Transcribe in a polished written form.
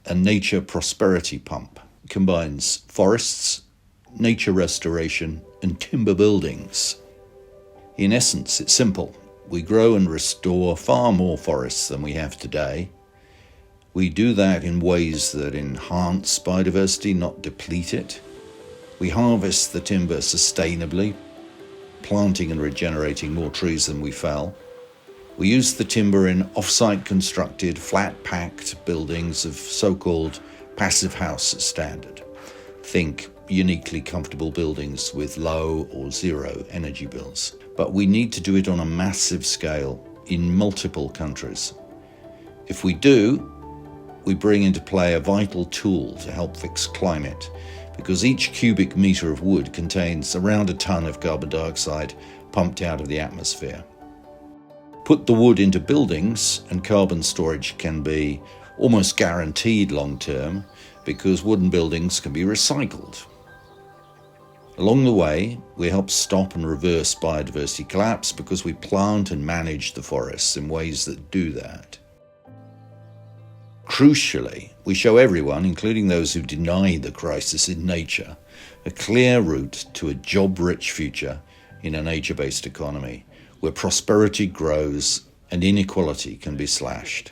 a nature prosperity pump. It combines forests, nature restoration, and timber buildings. In essence, it's simple. We grow and restore far more forests than we have today. We do that in ways that enhance biodiversity, not deplete it. We harvest the timber sustainably, planting and regenerating more trees than we fell. We use the timber in off-site constructed, flat-packed buildings of so-called passive house standard. Think uniquely comfortable buildings with low or zero energy bills. But we need to do it on a massive scale in multiple countries. If we do, we bring into play a vital tool to help fix climate, because each cubic metre of wood contains around a tonne of carbon dioxide pumped out of the atmosphere. Put the wood into buildings and carbon storage can be almost guaranteed long term because wooden buildings can be recycled. Along the way, we help stop and reverse biodiversity collapse because we plant and manage the forests in ways that do that. Crucially, we show everyone, including those who deny the crisis in nature, a clear route to a job-rich future in a nature-based economy where prosperity grows and inequality can be slashed.